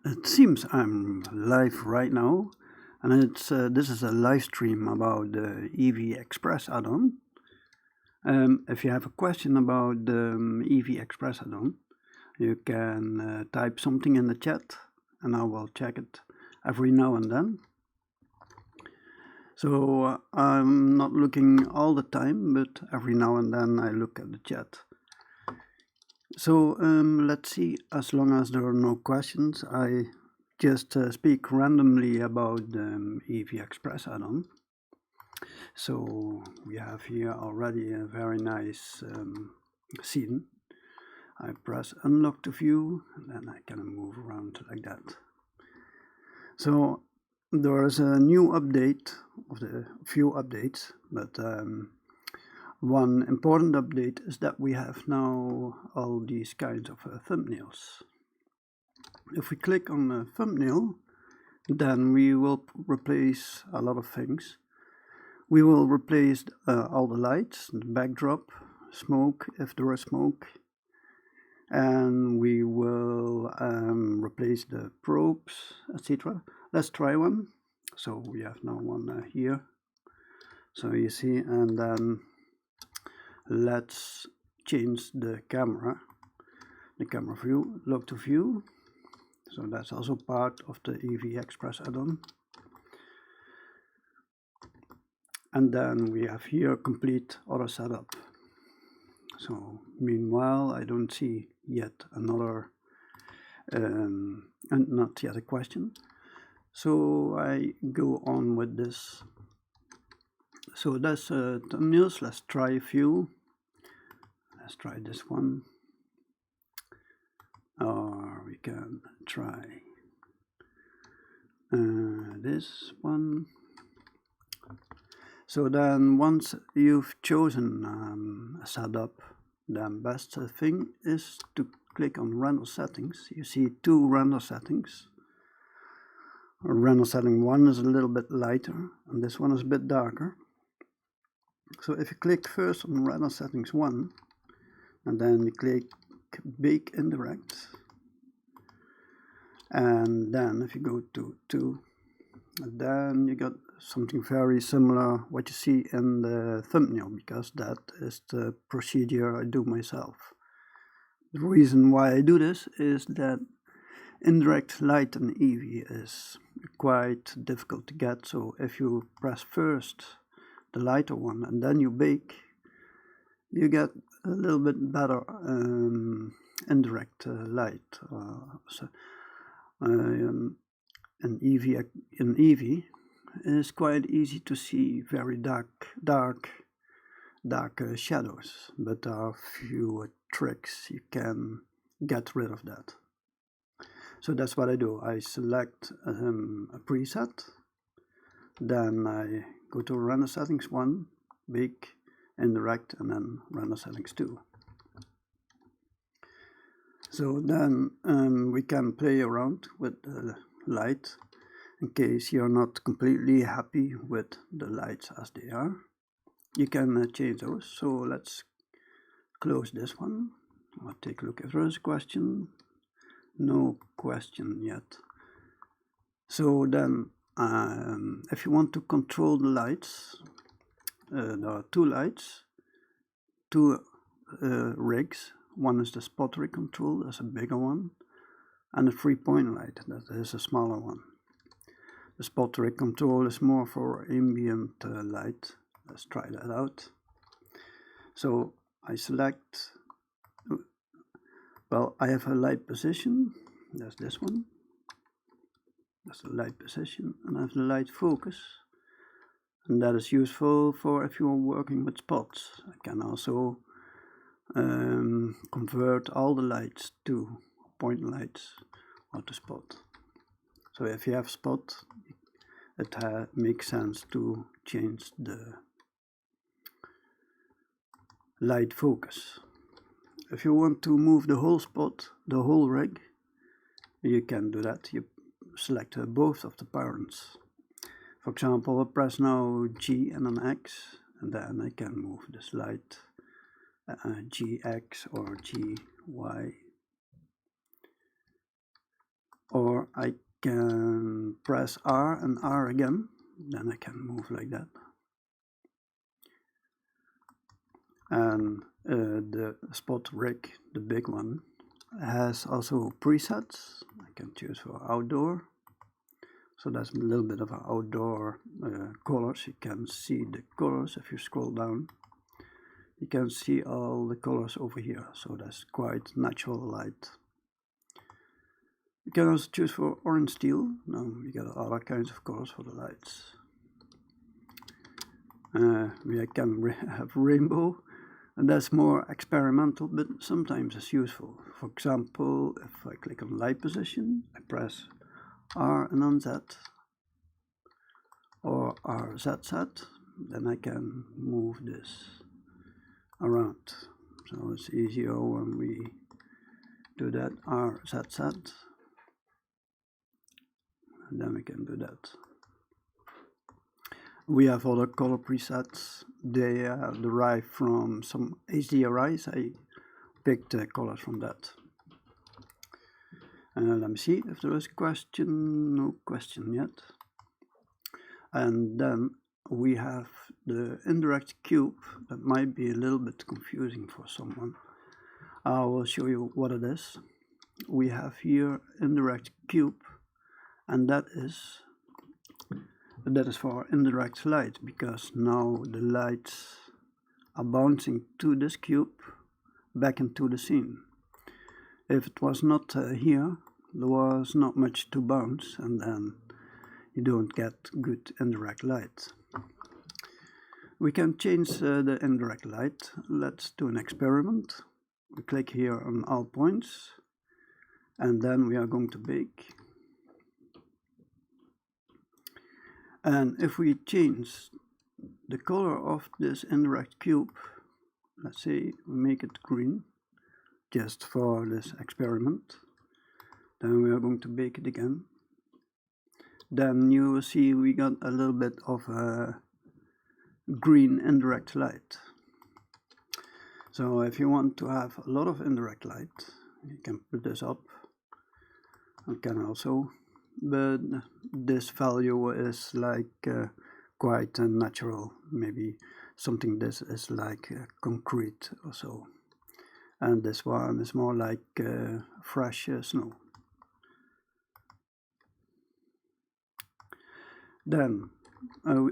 It seems I'm live right now, and this is a live stream about the EV Express add-on. If you have a question about the EV Express add-on, you can type something in the chat, and I will check it every now and then. So I'm not looking all the time, but every now and then I look at the chat. So let's see, as long as there are no questions, I just speak randomly about the EV Express add-on. So we have here already a very nice scene. I press unlock to view, and then I can move around like that. So there is a new update of the few updates, but one important update is that we have now all these kinds of thumbnails. If we click on the thumbnail, then we will replace a lot of things. We will replace all the lights, the backdrop, smoke if there is smoke, and we will replace the probes, etc. Let's try one. So we have now one here. So you see, and then let's change the camera view, look to view. So that's also part of the EV Express add-on. And then we have here complete auto setup. So meanwhile, I don't see yet another, and not yet a question. So I go on with this. So that's thumbnails. Let's try a few. Let's try this one. Or we can try this one. So then once you've chosen a setup, the best thing is to click on render settings. You see two render settings. Render setting 1 is a little bit lighter and this one is a bit darker. So if you click first on render settings 1 and then you click bake indirect, and then if you go to 2, then you got something very similar what you see in the thumbnail, because that is the procedure I do myself. The reason why I do this is that indirect light in EV is quite difficult to get. So if you press first the lighter one and then you bake, you get a little bit better indirect light. In EV it's quite easy to see very dark shadows, but there are few tricks you can get rid of that. So that's what I do. I select a preset, then I go to render settings 1, bake, indirect, and then render settings 2. So then we can play around with the light in case you're not completely happy with the lights as they are. You can change those. So let's close this one. I'll take a look if there is a question. No question yet. So then if you want to control the lights, there are two lights, two rigs. One is the spot rig control, that's a bigger one, and a 3-point light, that is a smaller one. The spot rig control is more for ambient light. Let's try that out. So I select, well, I have a light position, that's this one. That's the light position, and I have the light focus, and that is useful for if you're working with spots. I can also convert all the lights to point lights or to spot. So if you have spot, it makes sense to change the light focus. If you want to move the whole spot, the whole rig, you can do that. You select both of the parents. For example, I press now G and an X, and then I can move this light GX or GY. or I can press R and R again, then I can move like that. And the spot rig, the big one, has also presets. I can choose for outdoor. So that's a little bit of outdoor colors. You can see the colors if you scroll down. You can see all the colors over here. So that's quite natural light. You can also choose for orange steel. Now we got other kinds of colors for the lights. We can have rainbow, and that's more experimental, but sometimes it's useful. For example, if I click on light position, I press R and on Z, or RZZ, then I can move this around. So it's easier when we do that, RZZ, and then we can do that. We have other color presets. They are derived from some HDRIs. I picked colors from that. Let me see if there is a question. No question yet. And then we have the indirect cube. That might be a little bit confusing for someone. I will show you what it is. We have here indirect cube, and that is for indirect light, because now the lights are bouncing to this cube back into the scene. If it was not here, there was not much to bounce, and then you don't get good indirect light. We can change the indirect light. Let's do an experiment. We click here on all points, and then we are going to bake. And if we change the color of this indirect cube, let's say we make it green, just for this experiment, then we are going to bake it again. Then you will see we got a little bit of a green indirect light. So if you want to have a lot of indirect light, you can put this up. You can also, but this value is like quite natural. Maybe something this is like concrete or so. And this one is more like fresh snow. Then,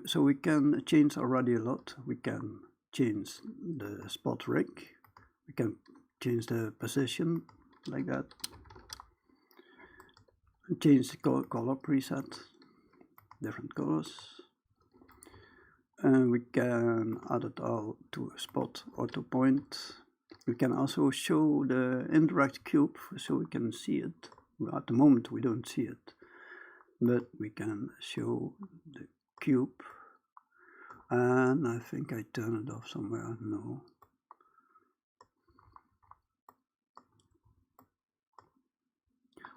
so we can change already a lot. We can change the spot rig. We can change the position like that. And change the color preset, different colors. And we can add it all to a spot or to point. We can also show the indirect cube so we can see it. Well, at the moment we don't see it, but we can show the cube. And I think I turn it off somewhere. No.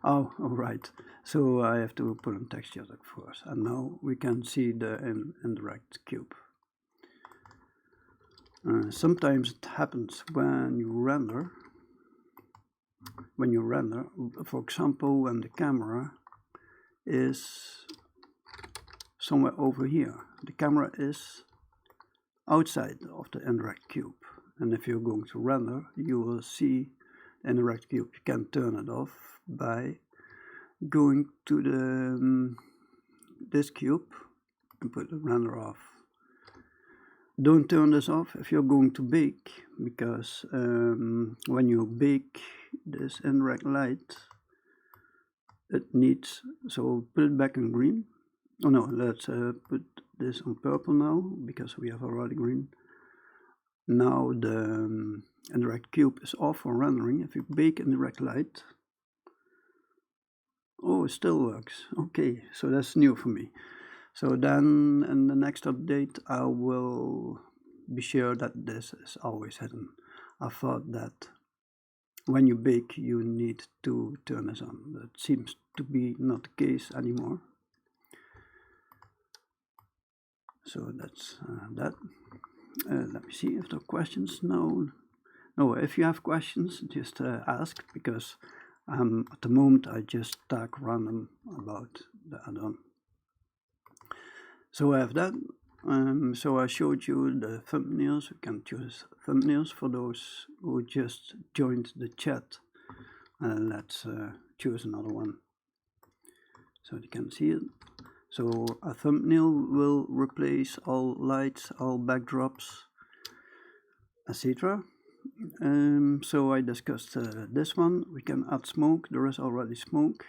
Oh, right. So I have to put on texture first. And now we can see the indirect cube. Sometimes it happens when you render. For example, when the camera is somewhere over here. The camera is outside of the indirect cube. And if you're going to render, you will see the indirect cube. You can turn it off by going to the this cube and put the render off. Don't turn this off if you're going to bake, because when you bake this indirect light, it needs, so put it back in green. Oh no, let's put this on purple now, because we have already green. Now the indirect cube is off for rendering. If you bake indirect light, oh, it still works. Okay, so that's new for me. So then in the next update I will be sure that this is always hidden. I thought that when you bake you need to turn this on. That seems to be not the case anymore. So that's that. Let me see if there are questions. No, if you have questions, just ask, because At the moment I just tag random about the add-on. So I have that. So I showed you the thumbnails. We can choose thumbnails for those who just joined the chat. Let's choose another one so you can see it. So a thumbnail will replace all lights, all backdrops, etc. So I discussed this one. We can add smoke. There is already smoke,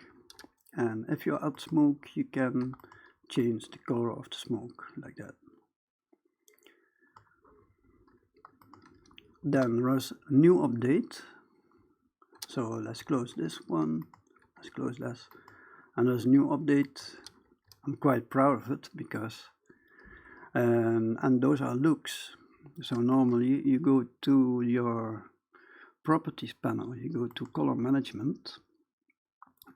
and if you add smoke you can change the color of the smoke like that. Then there's a new update. So let's close this one, let's close this, and there's a new update. I'm quite proud of it because and those are looks. So normally you go to your properties panel, you go to color management,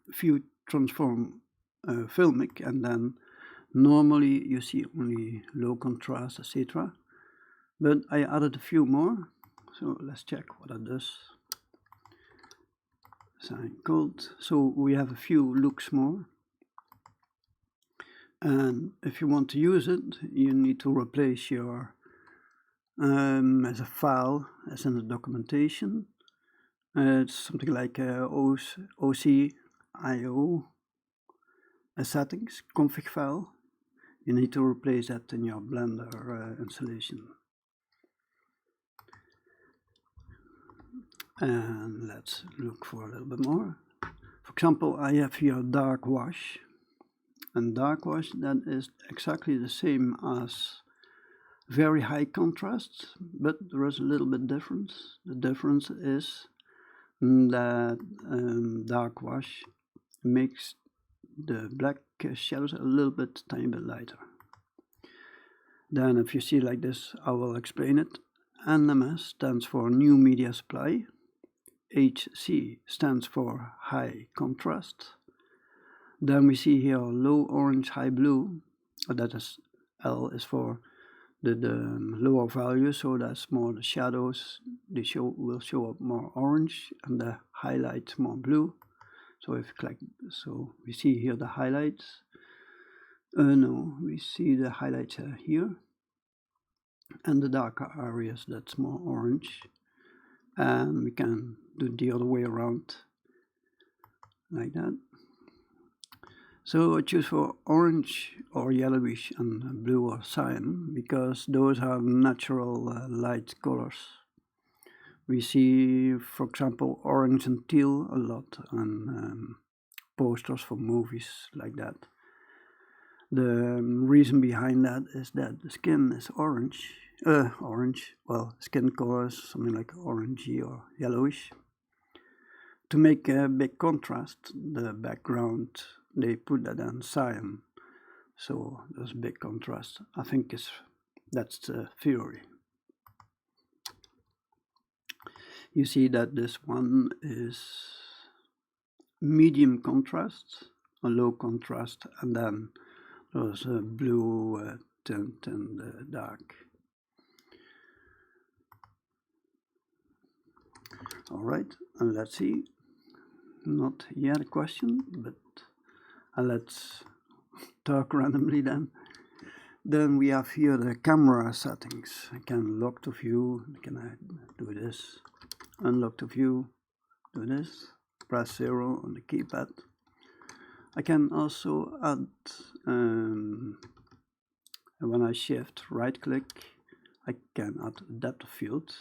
view transform filmic, and then normally you see only low contrast, etc. But I added a few more, so let's check what it does. Sign code. So we have a few looks more, and if you want to use it you need to replace your as a file, as in the documentation. It's something like OCIO settings config file. You need to replace that in your Blender installation. And let's look for a little bit more. For example, I have here dark wash, and dark wash, that is exactly the same as very high contrast, but there is a little bit difference. The difference is that dark wash makes the black shadows a little bit tiny bit lighter. Then if you see like this, I will explain it. NMS stands for new media supply. HC stands for high contrast. Then we see here low orange, high blue. That is L is for the lower value, so that's more the shadows. They will show up more orange, and the highlights more blue. So if you click, so we see here the highlights. No, we see the highlights here, and the darker areas, that's more orange. And we can do the other way around, like that. So I choose for orange or yellowish and blue or cyan, because those are natural light colors. We see, for example, orange and teal a lot on posters for movies like that. The reason behind that is that the skin is orange, well, skin color is something like orangey or yellowish. To make a big contrast, the background, they put that in cyan, so there's a big contrast. I think that's the theory. You see that this one is medium contrast, a low contrast, and then there's a blue tint and dark. All right, and let's see. Not yet a question, but let's talk randomly then. Then we have here the camera settings. I can lock to view. Can I do this? Unlock to view. Do this. Press 0 on the keypad. I can also add, when I shift right click, I can add a depth of field.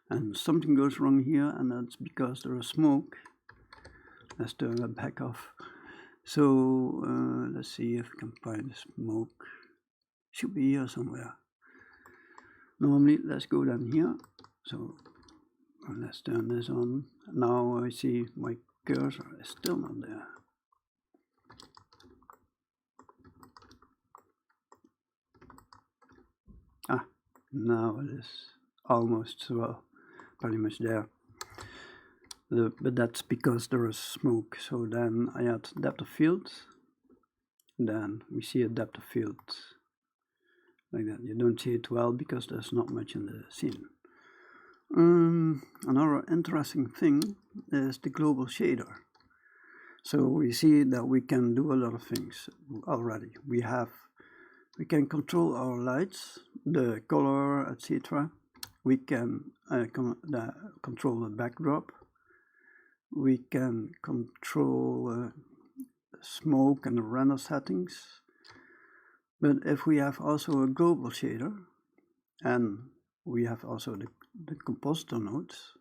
And something goes wrong here, and that's because there is smoke. Let's turn that back off. So let's see if we can find the smoke. Should be here somewhere. Normally, let's go down here. So let's turn this on. Now I see my cursor is still not there. Ah, now it is almost, well, pretty much there. But that's because there is smoke. So then I add depth of field. Then we see a depth of field like that. You don't see it well because there's not much in the scene. Another interesting thing is the global shader. So we see that we can do a lot of things already. We can control our lights, the color, etc. We can control the backdrop. We can control smoke and the render settings. But if we have also a global shader, and we have also the compositor nodes,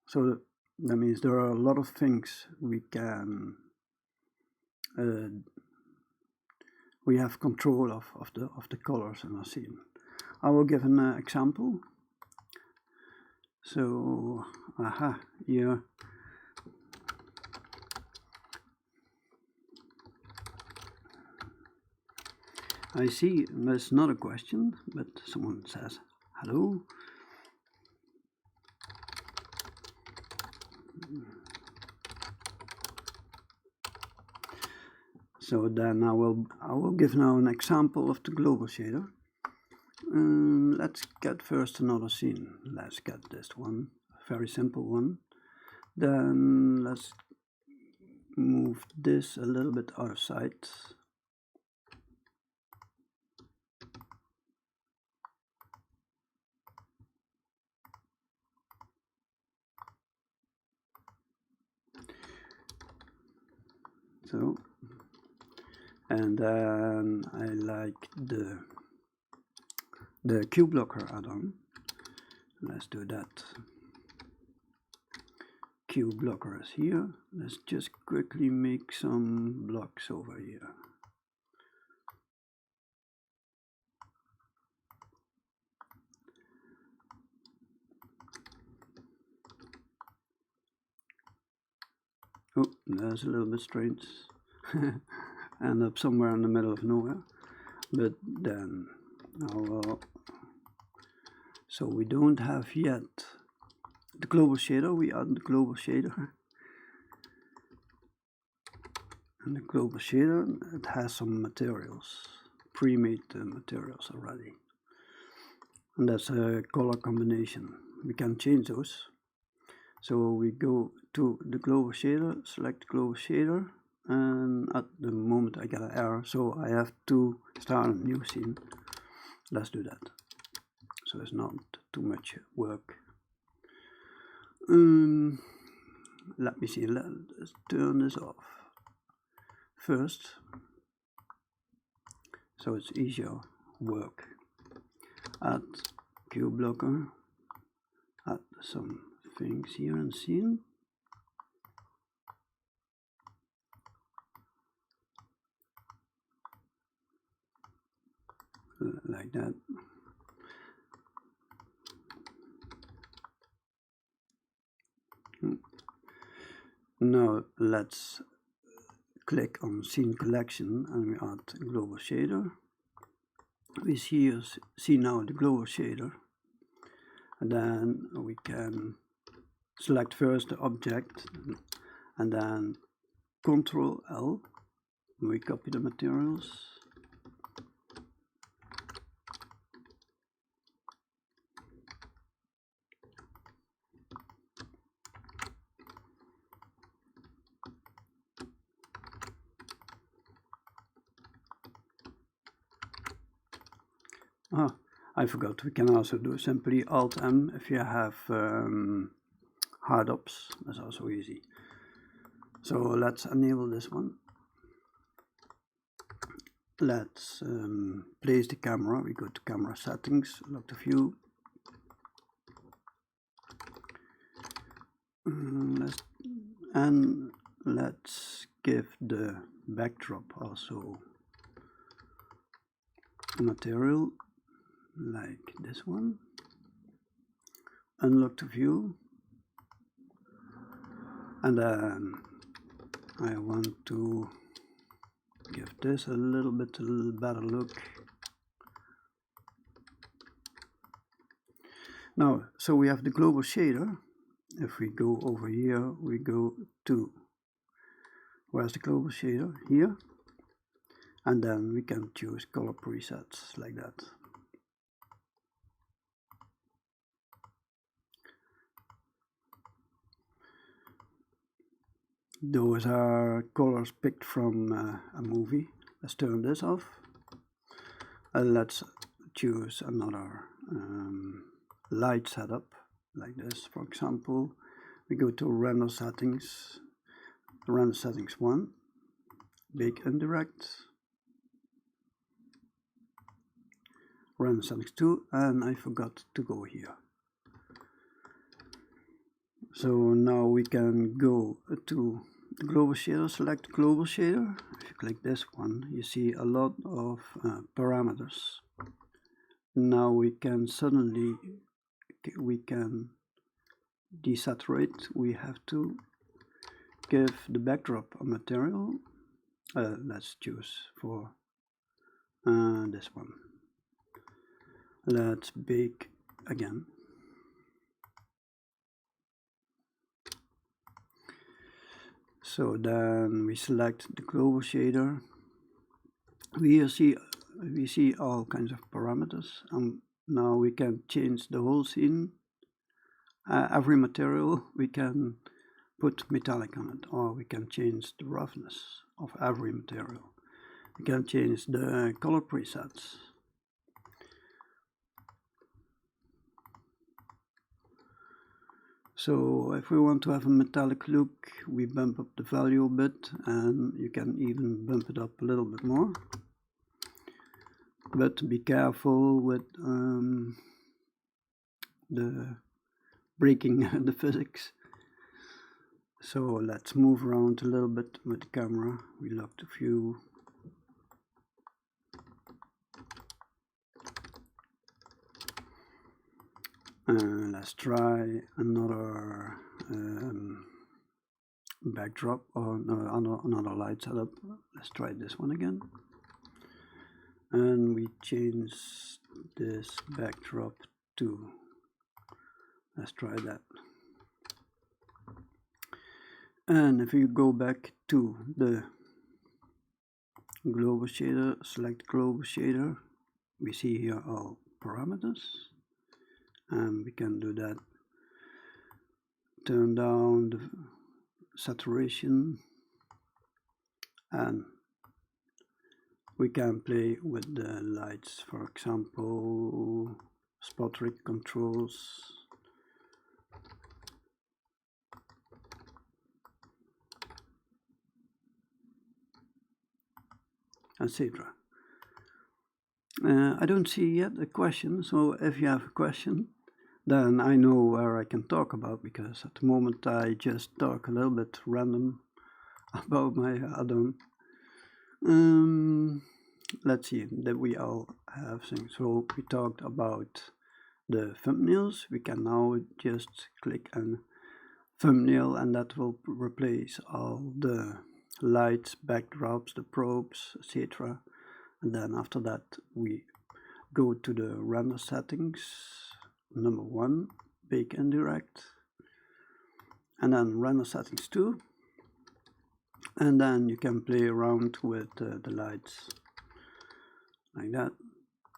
so that means there are a lot of things we can we have control of the colors in our scene. I will give an example. So here I see there's not a question, but someone says hello. So then I will give now an example of the global shader. Let's get first another scene. Let's get this one, a very simple one. Then let's move this a little bit out of sight. So, and then I like the cube blocker add-on. Let's do that. Cube blocker is here. Let's just quickly make some blocks over here. Oh, that's a little bit strange. End up somewhere in the middle of nowhere. But then, so we don't have yet the global shader. We add the global shader. And the global shader, it has some materials, pre-made materials already. And that's a color combination. We can change those. So we go to the global shader, select global shader, and at the moment I get an error, so I have to start a new scene. Let's do that. So it's not too much work. Let me see, let's turn this off first, so it's easier work. Add cube blocker, add some things here in scene. Like that. Now let's click on scene collection and we add global shader. We see now the global shader, and then we can select first the object and then Ctrl L. We copy the materials. I forgot, we can also do simply Alt M if you have hard ops, that's also easy. So let's enable this one. Let's place the camera. We go to camera settings, lock the view. Let's give the backdrop also a material like this one. Unlock the view, and then I want to give this a little better look. Now, so we have the global shader. If we go over here, we go to, where's the global shader? Here. And then we can choose color presets like that. Those are colors picked from a movie. Let's turn this off. Let's choose another light setup, like this, for example. We go to render settings, 1, big indirect, render settings 2, and I forgot to go here. So now we can go to global shader, select global shader. If you click this one, you see a lot of parameters. Now we can desaturate. We have to give the backdrop a material. Let's choose for this one. Let's bake again. So then we select the global shader. We see all kinds of parameters, and now we can change the whole scene. Every material we can put metallic on it, or we can change the roughness of every material. We can change the color presets. So if we want to have a metallic look, we bump up the value a bit, and you can even bump it up a little bit more. But be careful with the breaking the physics. So let's move around a little bit with the camera. We locked a few. Let's try another backdrop, or another light setup. Let's try this one again. And we change this backdrop to, let's try that. And if you go back to the global shader, select global shader, we see here all parameters, and we can do that. Turn down the saturation, and we can play with the lights, for example, spot rig controls. Etc. I don't see yet a question, so if you have a question, then I know where I can talk about, because at the moment I just talk a little bit random about my add-on. Let's see, that we all have things. So we talked about the thumbnails. We can now just click on thumbnail, and that will replace all the lights, backdrops, the probes, etc. And then after that we go to the render settings, number 1, bake indirect, and then render settings 2, and then you can play around with the lights like that.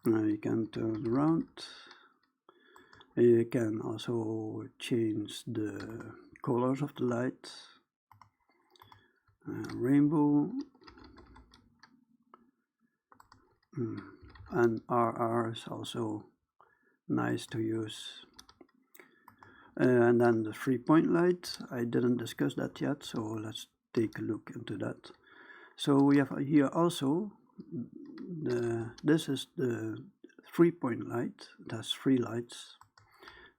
Now you can turn around. You can also change the colors of the light, rainbow, and RR is also nice to use. And then the 3-point light, I didn't discuss that yet, so let's take a look into that. So we have here also this is the 3-point light. It has 3 lights.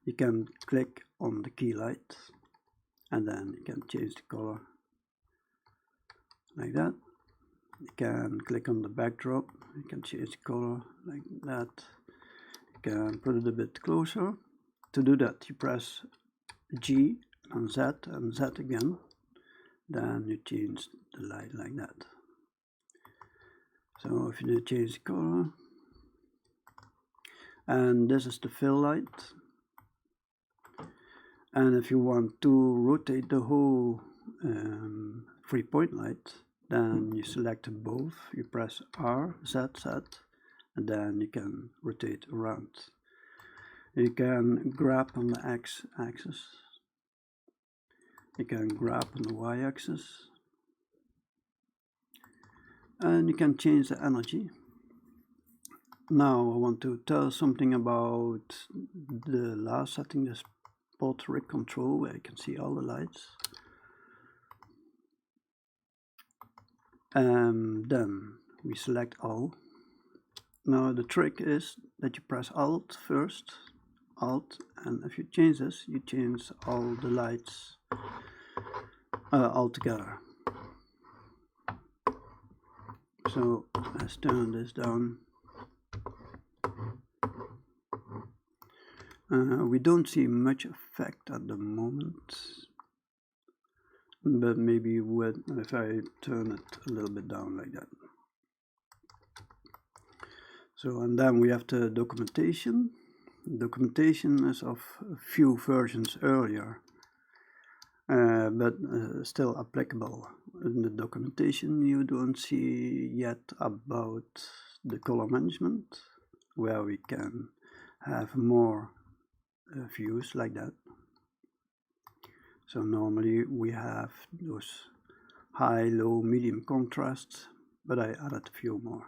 You can click on the key light, and then you can change the color like that. You can click on the backdrop, you can change the color like that. You can put it a bit closer. To do that, you press G and Z again. Then you change the light like that. So if you change the color, and this is the fill light. And if you want to rotate the whole 3-point light, then you select both. You press R, Z, and then you can rotate around. You can grab on the X axis. You can grab on the y-axis, and you can change the energy. Now I want to tell something about the last setting, the spot rig control, where you can see all the lights. Then we select all. Now the trick is that you press Alt first, Alt, and if you change this, you change all the lights all together. So let's turn this down. We don't see much effect at the moment, but maybe if I turn it a little bit down like that. So, and then we have the documentation. Documentation is of a few versions earlier, but still applicable. In the documentation you don't see yet about the color management, where we can have more views like that. So normally we have those high, low, medium contrasts, but I added a few more.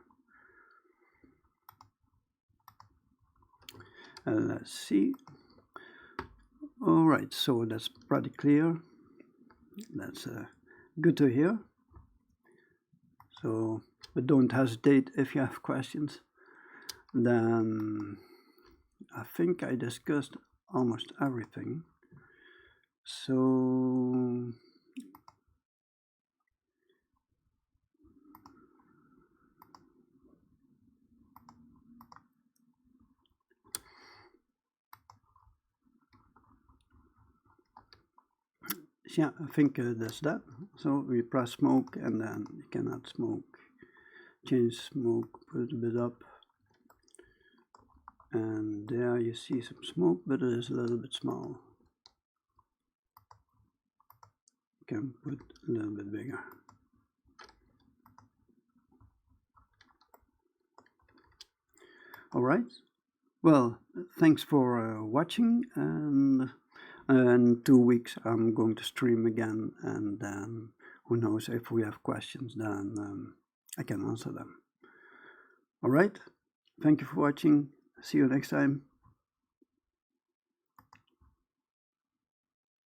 Let's see. All right, so that's pretty clear. That's good to hear. So, but don't hesitate if you have questions. Then I think I discussed almost everything. So yeah, I think that's that. So we press smoke, and then you can add smoke, change smoke, put it a bit up, and there you see some smoke, but it is a little bit small. You can put a little bit bigger. All right. Well, thanks for watching, and in 2 weeks I'm going to stream again, and then who knows, if we have questions, then I can answer them. All right. Thank you for watching. See you next time.